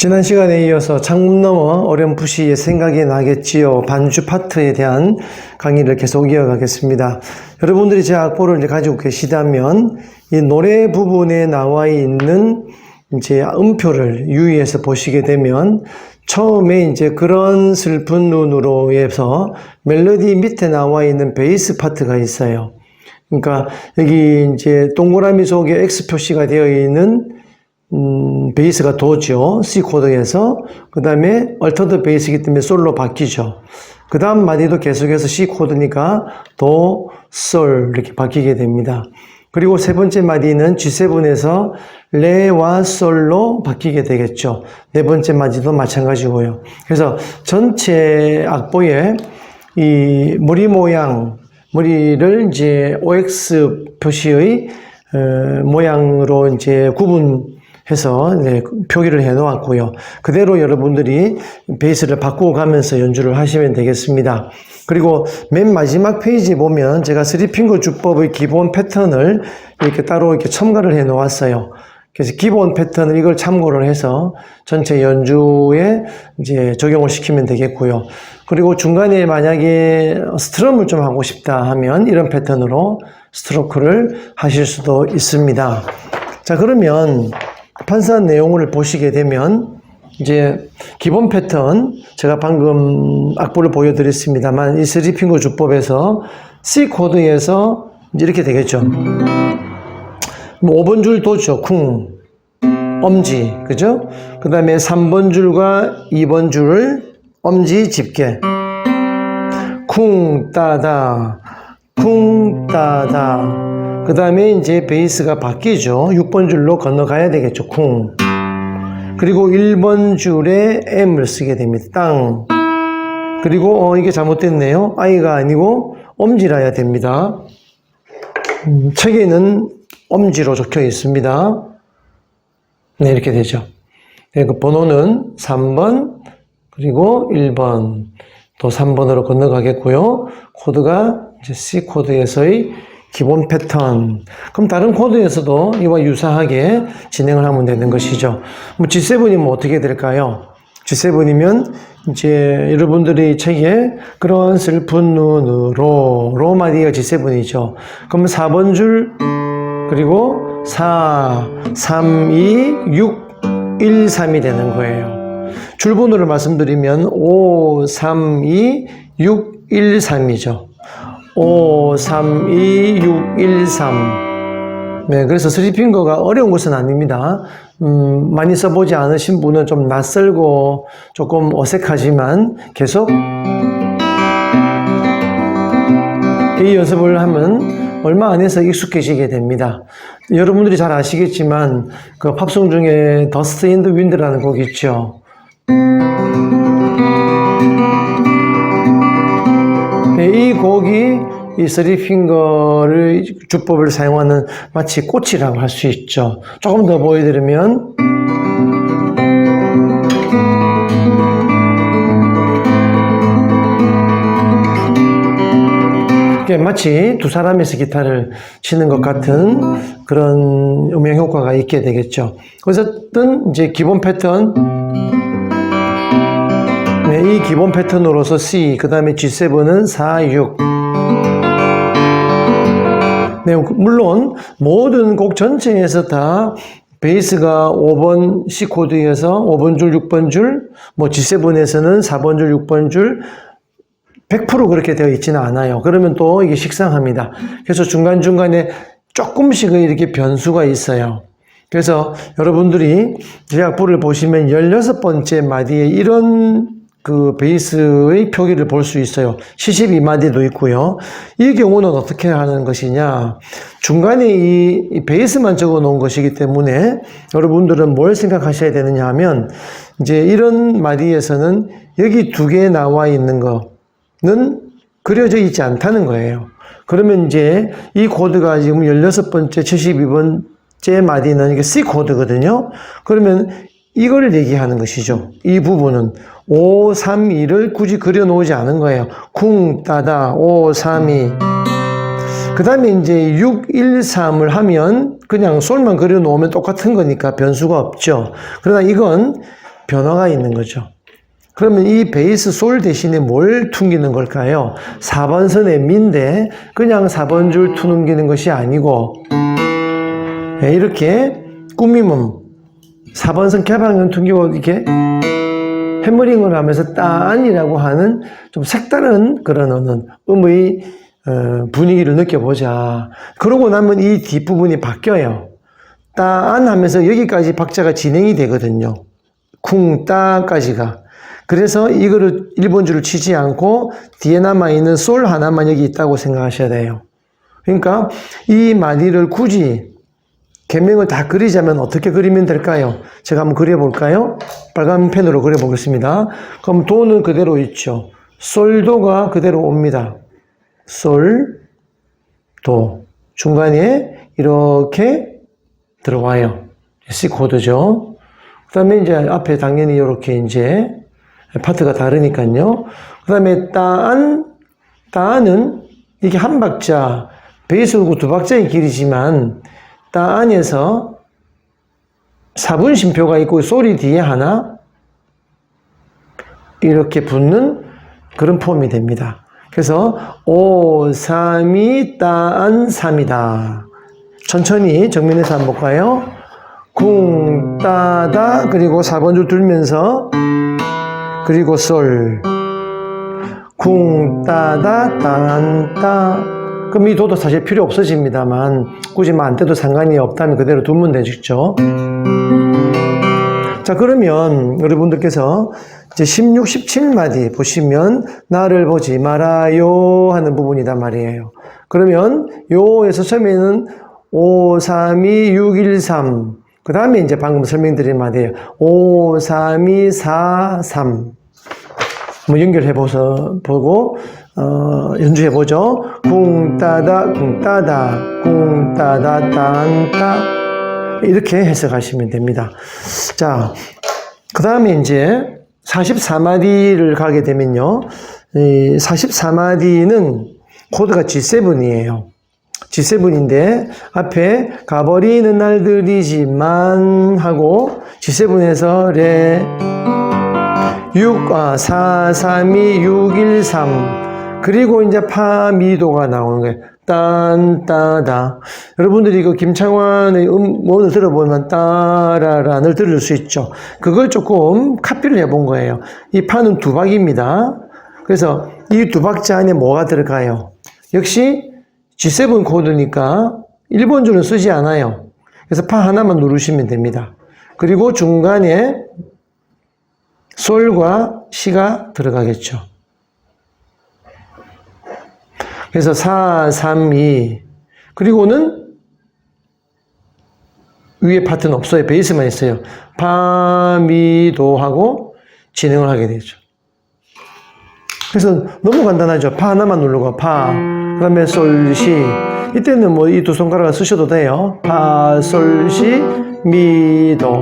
지난 시간에 이어서 창문 너머 어렴풋이 생각이 나겠지요. 반주 파트에 대한 강의를 계속 이어가겠습니다. 여러분들이 제 악보를 이제 가지고 계시다면 이 노래 부분에 나와 있는 이제 음표를 유의해서 보시게 되면 처음에 이제 그런 슬픈 눈으로 해서 멜로디 밑에 나와 있는 베이스 파트가 있어요. 그러니까 여기 이제 동그라미 속에 X 표시가 되어 있는 베이스가 도죠. C 코드에서. 그 다음에 얼터드 베이스이기 때문에 솔로 바뀌죠. 그 다음 마디도 계속해서 C 코드니까 도, 솔 이렇게 바뀌게 됩니다. 그리고 세 번째 마디는 G7에서 레와 솔로 바뀌게 되겠죠. 네 번째 마디도 마찬가지고요. 그래서 전체 악보에 이 머리 모양, 머리를 이제 OX 표시의 모양으로 이제 구분해서 표기를 해 놓았고요. 그대로 여러분들이 베이스를 바꾸어 가면서 연주를 하시면 되겠습니다. 그리고 맨 마지막 페이지 보면 제가 3핑거 주법의 기본 패턴을 이렇게 따로 이렇게 첨가를 해 놓았어요. 그래서 기본 패턴을 이걸 참고를 해서 전체 연주에 이제 적용을 시키면 되겠고요. 그리고 중간에 만약에 스트럼을 좀 하고 싶다 하면 이런 패턴으로 스트로크를 하실 수도 있습니다. 자, 그러면 판사한 내용을 보시게 되면 이제 기본 패턴 제가 방금 악보를 보여드렸습니다만 이 3핑거 주법에서 C 코드에서 이제 이렇게 되겠죠. 5번 줄 도죠. 쿵, 엄지, 그죠? 그 다음에 3번 줄과 2번 줄을 엄지 집게, 쿵, 따다, 쿵, 따다. 그 다음에 이제 베이스가 바뀌죠. 6번 줄로 건너가야 되겠죠. 쿵. 그리고 1번 줄에 M을 쓰게 됩니다. 땅. 그리고 이게 잘못됐네요. I가 아니고 엄지라야 됩니다. 책에는 엄지로 적혀 있습니다. 네, 이렇게 되죠. 네, 그 번호는 3번, 그리고 1번, 또 3번으로 건너가겠고요. 코드가 이제 C 코드에서의 기본 패턴. 그럼 다른 코드에서도 이와 유사하게 진행을 하면 되는 것이죠. 뭐 G7이면 어떻게 될까요? G7이면 이제 여러분들이 책에 그런 슬픈 눈으로 로마디가 G7이죠. 그럼 4번 줄 그리고 4, 3, 2, 6, 1, 3이 되는 거예요. 줄번호를 말씀드리면 5, 3, 2, 6, 1, 3이죠. 5, 3, 2, 6, 1, 3. 네, 그래서 3핑거가 어려운 것은 아닙니다. 많이 써보지 않으신 분은 좀 낯설고 조금 어색하지만 계속 이 연습을 하면 얼마 안에서 익숙해지게 됩니다. 여러분들이 잘 아시겠지만 그 팝송 중에 더스트 인 더 윈드라는 곡이 있죠. 네, 이 곡이 이 3핑거를 주법을 사용하는 마치 꽃이라고 할 수 있죠. 조금 더 보여드리면 마치 두 사람이서 기타를 치는 것 같은 그런 음향 효과가 있게 되겠죠. 어쨌든 이제 기본 패턴, 네, 이 기본 패턴으로서 C, 그 다음에 G7은 4, 6. 네, 물론 모든 곡 전체에서 다 베이스가 5번 C 코드에서 5번 줄, 6번 줄, 뭐 G7에서는 4번 줄, 6번 줄, 100% 그렇게 되어 있지는 않아요. 그러면 또 이게 식상합니다. 그래서 중간중간에 조금씩은 이렇게 변수가 있어요. 그래서 여러분들이 제 악보를 보시면 16번째 마디에 이런 그 베이스의 표기를 볼 수 있어요. 72마디도 있고요. 이 경우는 어떻게 하는 것이냐. 중간에 이 베이스만 적어 놓은 것이기 때문에 여러분들은 뭘 생각하셔야 되느냐 하면 이제 이런 마디에서는 여기 두 개 나와 있는 거는 그려져 있지 않다는 거예요. 그러면 이제 이 코드가 지금 16번째, 72번째 마디는 이게 C 코드거든요. 그러면 이걸 얘기하는 것이죠. 이 부분은 5, 3, 2를 굳이 그려놓지 않은 거예요. 쿵, 따다, 5, 3, 2. 그 다음에 이제 6, 1, 3을 하면 그냥 솔만 그려놓으면 똑같은 거니까 변수가 없죠. 그러나 이건 변화가 있는 거죠. 그러면 이 베이스 솔 대신에 뭘 퉁기는 걸까요? 4번 선의 미인데 그냥 4번 줄 퉁기는 것이 아니고 이렇게 꾸미면 4번 선 개방은 퉁기고 이렇게 해머링을 하면서 딴이라고 하는 좀 색다른 그런 음의 분위기를 느껴보자. 그러고 나면 이 뒷부분이 바뀌어요. 딴 하면서 여기까지 박자가 진행이 되거든요. 쿵, 따까지가. 그래서 이거를 1번 줄을 치지 않고 뒤에 남아있는 솔 하나만 여기 있다고 생각하셔야 돼요. 그러니까 이 마디를 굳이 개명을 다 그리자면 어떻게 그리면 될까요? 제가 한번 그려볼까요? 빨간 펜으로 그려보겠습니다. 그럼 도는 그대로 있죠. 솔도가 그대로 옵니다. 솔, 도. 중간에 이렇게 들어와요. C 코드죠. 그 다음에 이제 앞에 당연히 이렇게 이제 파트가 다르니까요. 그 다음에 따는 이게 한 박자, 베이스고 두 박자의 길이지만 따안에서 4분 쉼표가 있고 소리 뒤에 하나 이렇게 붙는 그런 폼이 됩니다. 그래서 5, 3, 2, 따안 3이다. 천천히 정면에서 한번 볼까요? 쿵, 따다 그리고 4번 줄 들면서 그리고 솔 쿵, 따다, 딴, 따. 그럼 이 도도 사실 필요 없어집니다만 굳이 안 떼도 상관이 없다면 그대로 두면 되죠. 자, 그러면 여러분들께서 이제 16, 17마디 보시면 나를 보지 말아요 하는 부분이단 말이에요. 그러면 요에서 처음에는 5, 3, 2, 6, 1, 3. 그 다음에 이제 방금 설명드린 말이에요. 5, 3, 2, 4, 3. 뭐 보고, 연주해보죠. 쿵, 따다, 쿵, 따다, 쿵, 따다, 딴, 따. 이렇게 해석하시면 됩니다. 자, 그 다음에 이제 44마디를 가게 되면요. 이 44마디는 코드가 G7이에요. G7인데 앞에 가버리는 날들이지만 하고 G7에서 레 4, 3, 2, 6, 1, 3 그리고 이제 파, 미도가 나오는 거예요. 딴, 따다. 여러분들이 이거 김창완의 음원을 들어보면 따라란을 들을 수 있죠. 그걸 조금 카피를 해본 거예요. 이 파는 두 박입니다. 그래서 이 두 박자 안에 뭐가 들어가요? 역시 G7 코드니까 1번 줄은 쓰지 않아요. 그래서 파 하나만 누르시면 됩니다. 그리고 중간에 솔과 시가 들어가겠죠. 그래서 4, 3, 2 그리고는 위에 파트는 없어요. 베이스만 있어요. 파, 미, 도 하고 진행을 하게 되죠. 그래서 너무 간단하죠. 파 하나만 누르고 파, 그 다음에 솔, 시. 이때는 뭐 이 두 손가락을 쓰셔도 돼요. 파, 솔, 시, 미, 도.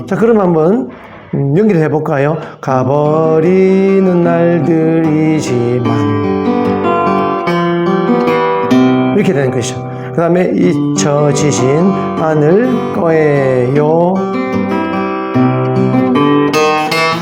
자, 그럼 한번 연기를 해볼까요? 가버리는 날들이지만 이렇게 되는 것이죠. 그 다음에 잊혀지진 않을 거예요.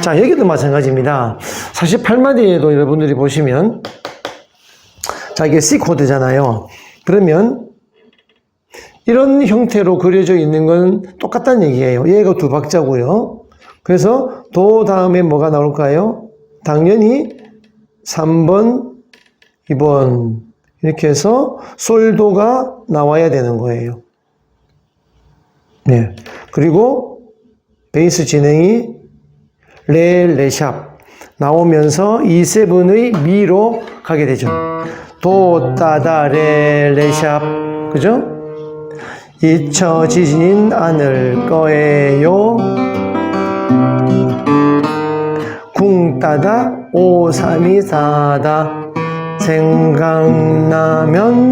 자, 여기도 마찬가지입니다. 48마디에도 여러분들이 보시면 자, 이게 C 코드잖아요. 그러면 이런 형태로 그려져 있는 건 똑같다는 얘기예요. 얘가 두 박자고요. 그래서 도 다음에 뭐가 나올까요? 당연히 3번, 2번 이렇게 해서 솔도가 나와야 되는 거예요. 네. 그리고 베이스 진행이 레샵 나오면서 E7의 미로 가게 되죠. 도, 따다, 레샵. 그죠? 잊혀지진 않을 거예요. 쿵, 따다, 5, 3, 2, 4다. 생각나면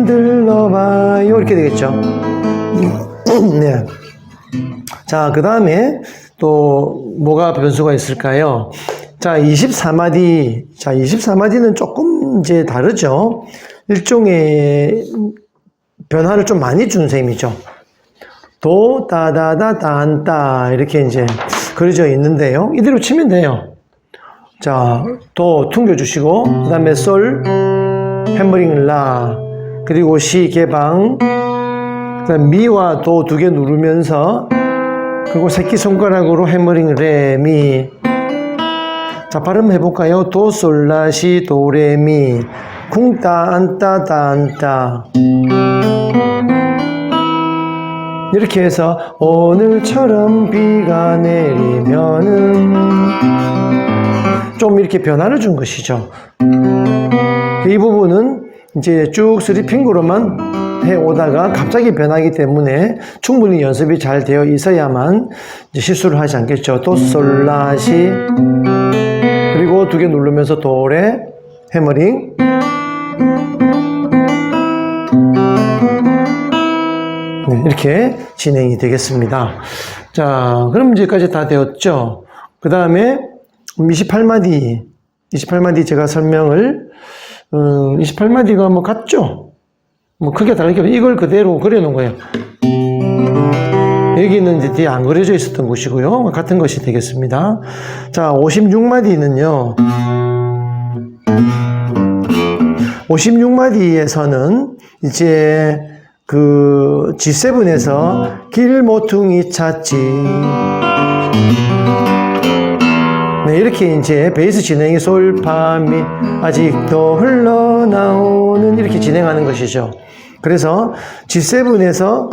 들러봐요. 이렇게 되겠죠. 네. 자, 그 다음에 또 뭐가 변수가 있을까요? 자, 24마디. 자, 24마디는 조금 이제 다르죠. 일종의 변화를 좀 많이 준 셈이죠. 도, 따다다, 딴따. 이렇게 이제. 그려져 있는데요. 이대로 치면 돼요. 자, 도 퉁겨주시고, 그 다음에 솔, 해머링 라, 그리고 시 개방, 그 다음 미와 도 두 개 누르면서, 그리고 새끼손가락으로 해머링 레, 미. 자, 발음 해볼까요? 도, 솔, 라, 시, 도, 레, 미. 쿵, 따, 안, 따, 따, 안, 따. 이렇게 해서 오늘처럼 비가 내리면은 좀 이렇게 변화를 준 것이죠. 이 부분은 이제 쭉 스리핑으로만 해오다가 갑자기 변하기 때문에 충분히 연습이 잘 되어 있어야만 이제 실수를 하지 않겠죠. 도, 솔, 라, 시, 그리고 두 개 누르면서 도레, 해머링. 네, 이렇게 진행이 되겠습니다. 자, 그럼 이제까지 다 되었죠. 그 다음에 28마디 제가 설명을 28마디가 뭐 같죠? 뭐 크게 다르게 이걸 그대로 그려놓은 거예요. 여기는 이제 뒤에 안 그려져 있었던 곳이고요. 같은 것이 되겠습니다. 자, 56마디는요. 56마디에서는 이제 그 G7에서 길 모퉁이 찾지. 네, 이렇게 이제 베이스 진행이 솔파미 아직도 흘러나오는 이렇게 진행하는 것이죠. 그래서 G7에서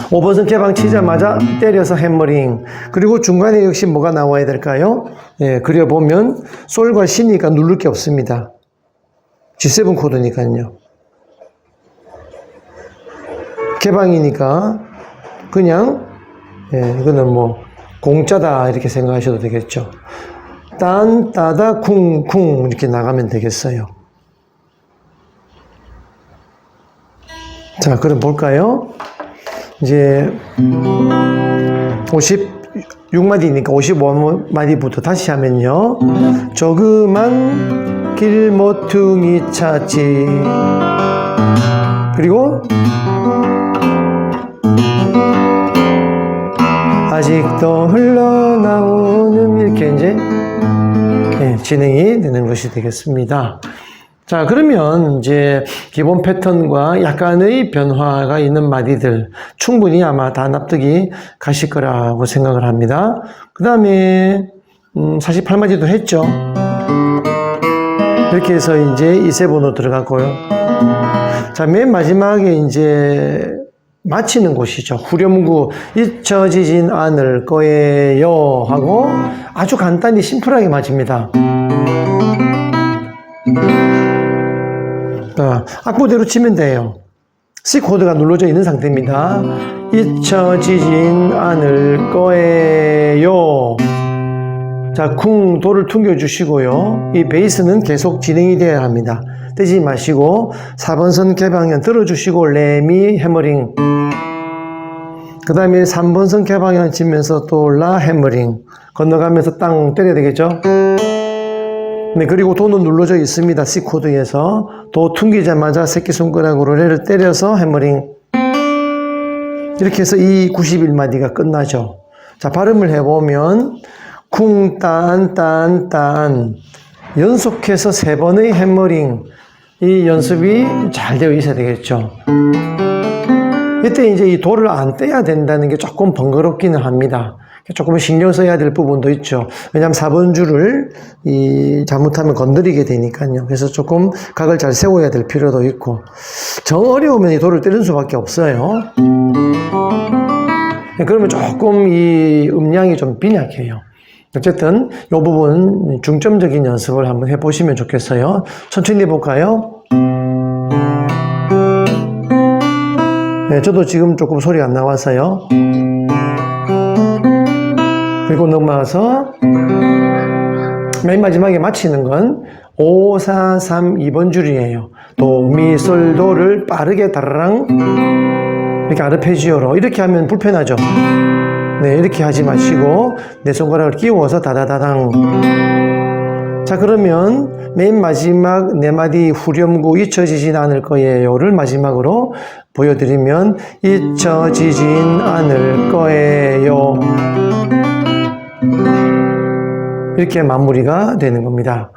5번선 개방 치자마자 때려서 해머링. 그리고 중간에 역시 뭐가 나와야 될까요? 예, 그려보면 솔과 시니까 누를 게 없습니다. G7 코드니까요. 개방이니까 그냥 이거는 뭐 공짜다 이렇게 생각하셔도 되겠죠. 딴, 따다, 쿵, 쿵 이렇게 나가면 되겠어요. 자, 그럼 볼까요? 이제 56마디니까 55마디부터 다시 하면요. 조그만 길 모퉁이 찾지. 그리고 아직도 흘러나오는 이렇게 이제 진행이 되는 것이 되겠습니다. 자, 그러면 이제 기본 패턴과 약간의 변화가 있는 마디들 충분히 아마 다 납득이 가실 거라고 생각을 합니다. 그 다음에 48마디도 했죠. 이렇게 해서 이제 2세번호 들어갔고요. 자, 맨 마지막에 이제 마치는 곳이죠. 후렴구 잊혀지진 않을 거예요 하고 아주 간단히 심플하게 마칩니다. 악보대로 치면 돼요. C 코드가 눌러져 있는 상태입니다. 잊혀지진 않을 거예요. 자, 쿵 도를 퉁겨 주시고요. 이 베이스는 계속 진행이 되어야 합니다. 떼지 마시고 4번선 개방현 들어주시고 레미 해머링. 그 다음에 3번선 개방현 치면서 또 라 해머링 건너가면서 땅 때려야 되겠죠. 네, 그리고 도는 눌러져 있습니다. C 코드에서 도 퉁기자마자 새끼손가락으로 레를 때려서 해머링. 이렇게 해서 이 91마디가 끝나죠. 자, 발음을 해보면 쿵, 딴, 딴, 딴 연속해서 3번의 해머링. 이 연습이 잘 되어 있어야 되겠죠. 이때 이제 이 도를 안 떼야 된다는 게 조금 번거롭기는 합니다. 조금 신경 써야 될 부분도 있죠. 왜냐하면 4번 줄을 잘못하면 건드리게 되니까요. 그래서 조금 각을 잘 세워야 될 필요도 있고, 정 어려우면 이 도를 때리는 수밖에 없어요. 그러면 조금 이 음량이 좀 빈약해요. 어쨌든 이 부분 중점적인 연습을 한번 해보시면 좋겠어요. 천천히 해볼까요? 네, 저도 지금 조금 소리 안 나와서요. 그리고 넘어가서 맨 마지막에 마치는 건 5, 4, 3, 2번 줄이에요. 도, 미, 솔, 도를 빠르게 다라랑 이렇게 아르페지오로 이렇게 하면 불편하죠. 네, 이렇게 하지 마시고 내 손가락을 끼워서 다다다당. 자, 그러면 맨 마지막 네 마디 후렴구 잊혀지진 않을 거예요를 마지막으로 보여드리면 잊혀지진 않을 거예요. 이렇게 마무리가 되는 겁니다.